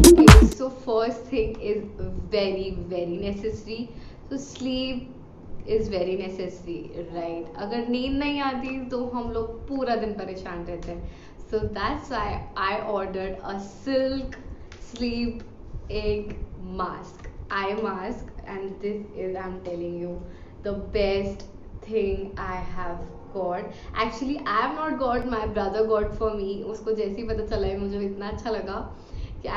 Okay, so first thing is very necessary. So sleep is very necessary, right? अगर नींद नहीं आती तो हम लोग पूरा दिन परेशान रहते हैं. So that's why I ordered a silk sleep egg mask, eye mask, and this is, I'm telling you, the best thing I have got. Actually I have not got, my brother got for me. उसको जैसे ही पता चला है मुझे इतना अच्छा लगा,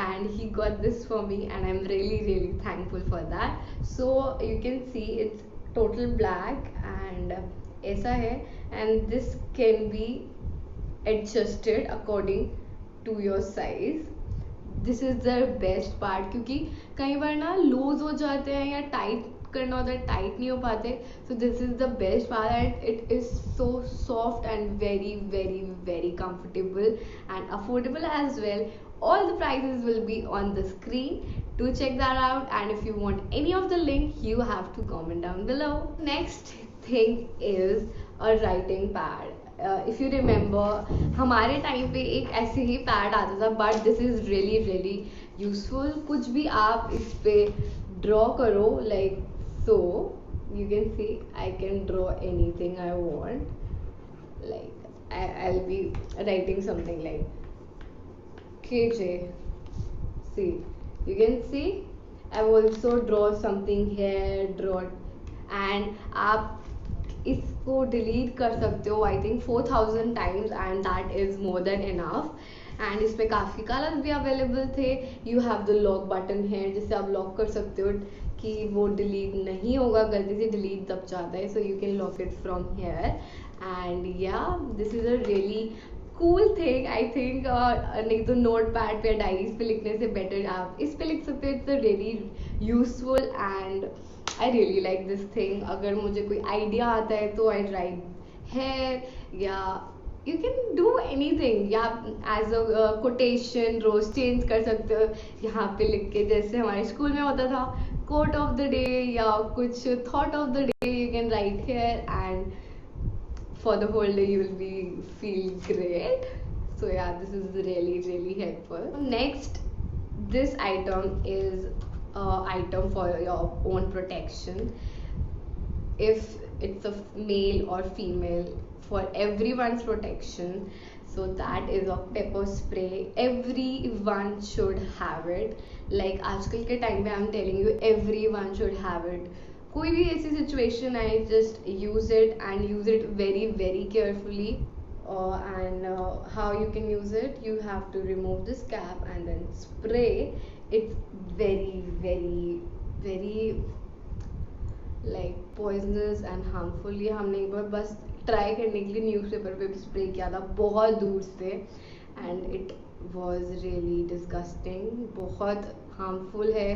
and he got this for me, and I'm really thankful for that. So you can see it's total black and ऐसा है, and this can be adjusted according to your size. This is the best part, क्योंकि कई बार ना loose हो जाते हैं या tight करना होता है, टाइट नहीं हो पाते. So this is the best part and it is so soft and very comfortable and affordable as well. All the prices will be on the screen. Do check that out, and if you want any of the link, you have to comment down below. Next thing is a writing pad. If you remember, हमारे time पे एक ऐसे ही pad आता था, but this is really useful. कुछ भी आप इस पे ड्रॉ करो, like so you can see I can draw anything I want. Like I'll be writing something like KJ. See, you can see I've also draw something here, draw, and आप इसको delete कर सकते हो I think 4000 times, and that is more than enough. And इस पे काफ़ी colours भी available थे. You have the lock button है जिससे आप लॉक कर सकते हो कि वो डिलीट नहीं होगा, गलती से डिलीट दब जाता है. So you can lock it from here, and या this is a really cool thing I think. नहीं तो नोट पैड पे डायरीज पे लिखने से बेटर आप इस पे लिख सकते हो. It's a really useful and I really like this thing. अगर मुझे कोई आइडिया आता है तो आई राइट हेयर, या you can do anything, या एज अ कोटेशन रोज चेंज कर सकते हो यहाँ पे लिख के. जैसे हमारे स्कूल में होता था कोट ऑफ द डे या कुछ thought of the day, you can write here and for the whole day you will be feel great. So yeah, this is really helpful. Next, this item is a item for your own protection. If it's a male or female, for everyone's protection, so that is a pepper spray. Everyone should have it. Like आजकल के time पे I'm telling you, everyone should have it. कोई भी ऐसी situation आए, just use it and use it very carefully. And how you can use it, you have to remove this cap and then spray. It's very like poisonous and harmful. ये हमने एक बार बस try करने के लिए newspaper पे भी spray किया था बहुत दूर से, and it was really disgusting. बहुत हार्मफुल है,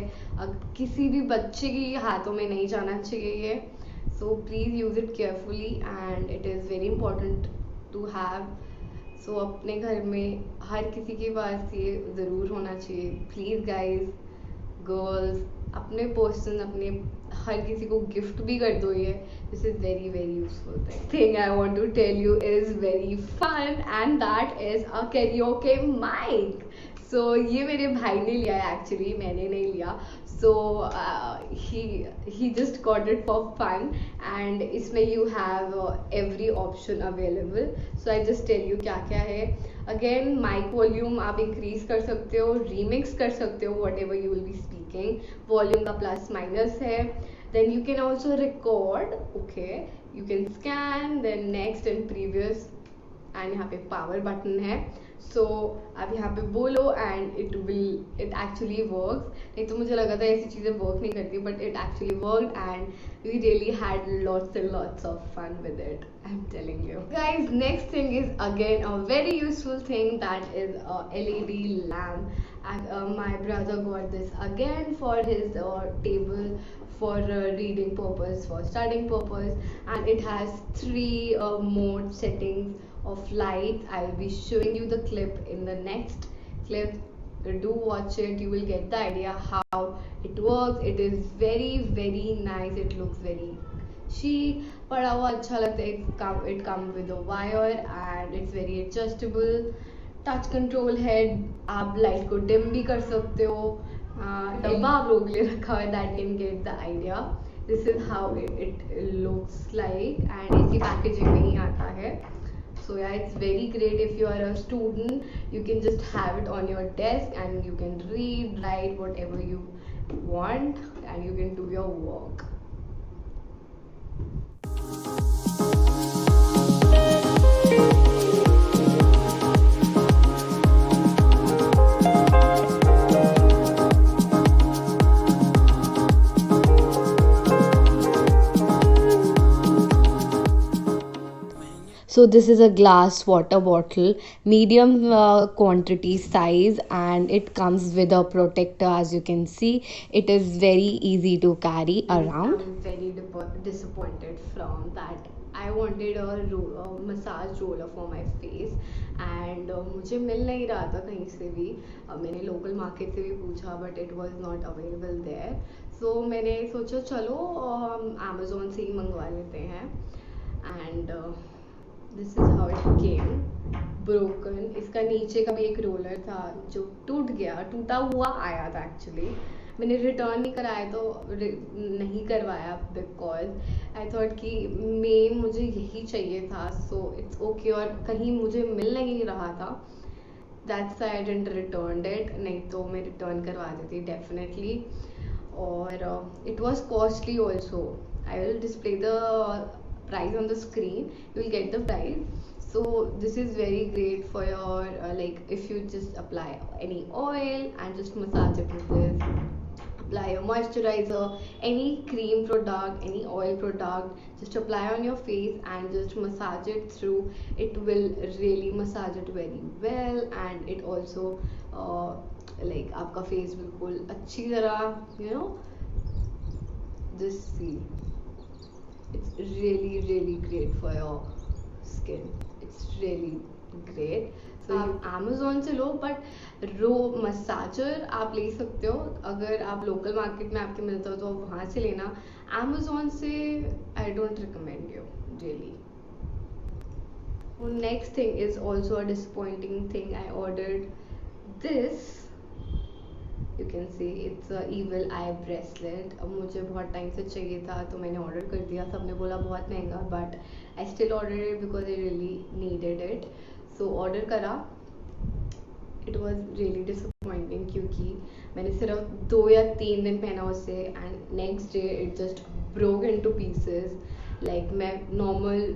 किसी भी बच्चे के हाथों में नहीं जाना चाहिए ये. So please use it carefully and it is very important to have. So अपने घर में हर किसी के पास ये ज़रूर होना चाहिए. प्लीज़ गाइज, गर्ल्स, अपने पर्सन अपने हर किसी को गिफ्ट भी कर दो ये. This is very useful thing I want to tell you is very fun, and that is a karaoke mic. So ये मेरे भाई ने लिया है, एक्चुअली मैंने नहीं लिया. So he just got it for fun, and इसमें you have every option available. So I just tell you क्या क्या है. अगेन माइक वॉल्यूम आप इंक्रीज कर सकते हो, रीमिक्स कर सकते हो whatever you will be speaking. Volume का प्लस माइनस है. Then you can also record, okay, you can scan, then next and previous, and यहाँ पे पावर बटन है. सो आप यहाँ पे बोलो एंड इट एक्चुअली वर्क्स. नहीं तो मुझे लगा था ऐसी चीज़ें वर्क नहीं करती, but it actually work and we really had lots and lots of fun with it, I am telling you guys. Next thing is again a very useful thing, that is a LED lamp. My brother got this again for his table, for reading purpose, for studying purpose, and it has 3 mode settings of light. I'll be showing you the clip in the next clip. Do watch it, you will get the idea how it works. It is very nice, it looks very she पड़ा हुआ अच्छा लगता है। It come with a wire and it's very adjustable. Touch control है, आप light को dim भी कर सकते हो। डब्बा आप लोगों के लिए रखा हुआ है, that can get the idea. This is how it looks like and इसकी पैकेजिंग में ही आता है। So yeah, it's very great if you are a student. You can just have it on your desk and you can read, write whatever you want, and you can do your work. So this is a glass water bottle, medium quantity size, and it comes with a protector. As you can see, it is very easy to carry around. I'm very disappointed from that. I wanted a massage roller for my face and मुझे मिल नहीं रहा था कहीं से भी। मैंने local market से भी पूछा but it was not available there. So मैंने सोचा चलो हम अमेज़ोन से ही मंगवा लेते हैं and this is how it came broken. इसका नीचे का भी एक रोलर था जो टूट गया, टूटा हुआ आया था एक्चुअली। मैंने रिटर्न नहीं कराया तो नहीं करवाया बिकॉज आई थॉट कि मेन मुझे यही चाहिए था। सो इट्स ओके और कहीं मुझे मिल नहीं रहा था, that's I didn't return it. नहीं तो मैं रिटर्न करवा देती डेफिनेटली। और it was costly also. I will display the price on the screen, you will get the price. So this is very great for your like if you just apply any oil and just massage it with this, apply a moisturizer, any cream product, any oil product, just apply on your face and just massage it through. It will really massage it very well and it also like आपका face बिल्कुल अच्छी तरह you know just see, it's really great for your skin. It's really great. So आप Amazon से लो but row massager आप ले सकते हो। अगर आप लोकल मार्केट में आपके मिलता हो तो आप वहाँ से लेना। Amazon से I don't recommend you really. Next thing is also a disappointing thing. I ordered this, you can see it's a evil I bracelet. अब मुझे बहुत टाइम से चाहिए था तो मैंने ऑर्डर कर दिया। सबने बोला बहुत महंगा but I still order it because I really needed it. So order करा, इट वॉज रियली डिसअपॉइंटिंग क्योंकि मैंने सिर्फ 2 या 3 दिन पहना उसे and next day it just broke into pieces. Like मैं नॉर्मल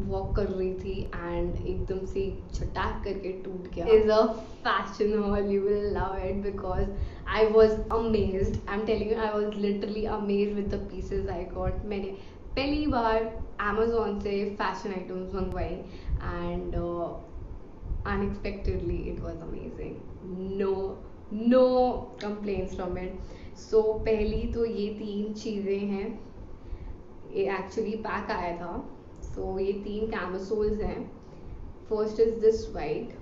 वॉक कर रही थी एंड एकदम से छटाक करके टूट गया। Is a fashion hall, you will love it because I was amazed. I'm telling you, I was literally amazed with the pieces I got. मैंने पहली बार Amazon से फैशन आइटम्स मंगवाई and unexpectedly it was amazing. No complaints from it. So पहली तो ये 3 चीज़ें हैं। ये एक्चुअली पैक आया था। So ये 3 कैमसोल्स हैं। First is this white.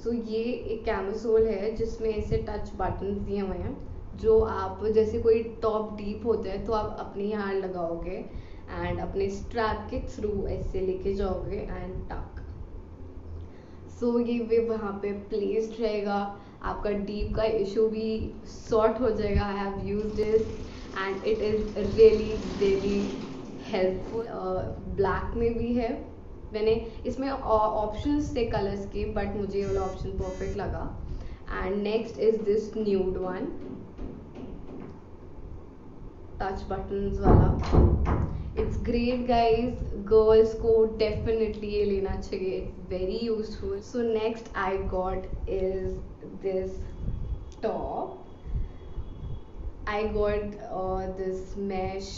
So ये एक कैमसोल है जिसमें ऐसे टच बटन दिए हुए हैं जो आप जैसे कोई टॉप डीप होता है तो आप अपने यहाँ लगाओगे एंड अपने स्ट्रैप के थ्रू ऐसे लेके जाओगे एंड टक। सो ये वे वहाँ पे प्लेस्ड रहेगा। आपका डीप का इशू भी सॉर्ट हो जाएगा। I have used this and it is really helpful. Black में भी है। मैंने इसमें ऑप्शंस थे कलर्स के बट मुझे ये वाला ऑप्शन परफेक्ट लगा। And next is this nude one, touch buttons वाला। इट्स ग्रेट गाइज, गर्ल्स को डेफिनेटली ये लेना चाहिए, it's very useful. So next I got is this top. I got this mesh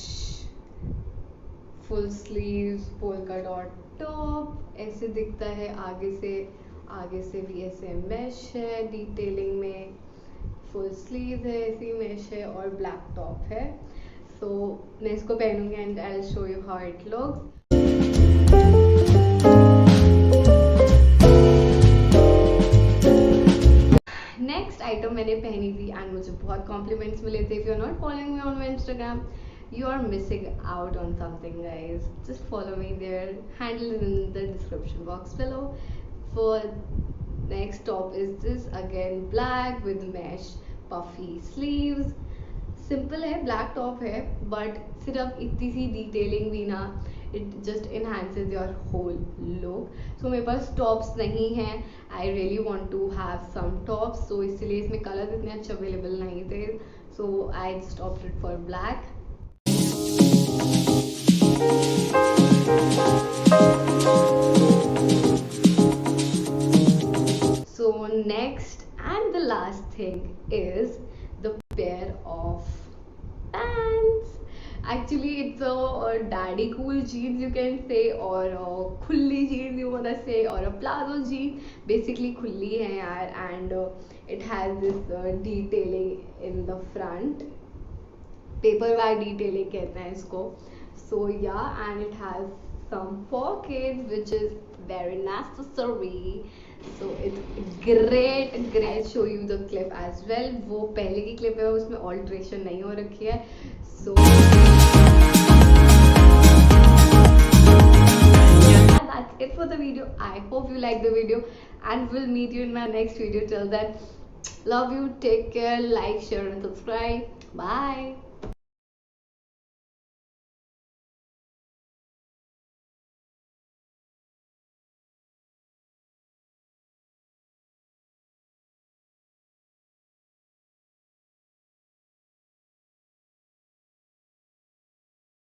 full sleeves polka dot top. ऐसे दिखता है आगे से भी ऐसे मैश है डिटेलिंग में, फुल स्लीव है, ऐसी मैश है और ब्लैक टॉप है। सो मैं इसको पहनूंगी and I will show you how it looks. Next item मैंने पहनी थी एंड मुझे बहुत कॉम्प्लीमेंट्स मिले थे। If you are not following me on my Instagram you are missing out on something, guys. Just follow me there. Handle is in the description box below. For next top is this, again black with mesh puffy sleeves. Simple है, black top है, but सिर्फ इतनी सी detailing भी ना, it just enhances your whole look. So मेरे पास tops नहीं हैं, I really want to have some tops, so इसलिए इसमें कलर इतने अच्छे अवेलेबल नहीं थे, so I just opted for black. So next and the last thing is the pair of pants. Actually, it's a daddy cool jeans, you can say, or a khulli jeans you wanna say, or a plazo jean. Basically khulli hai yaar, and it has this detailing in the front. Paper bag detailing कहते हैं इसको. So yeah, and it has some pockets which is very necessary. So it's great. I'll show you the clip as well. वो पहले की clip है, उसमें alteration नहीं हो रखी है. So yeah, that's it for the video. I hope you like the video, and we'll meet you in my next video. Till then, love you, take care, like, share and subscribe. Bye.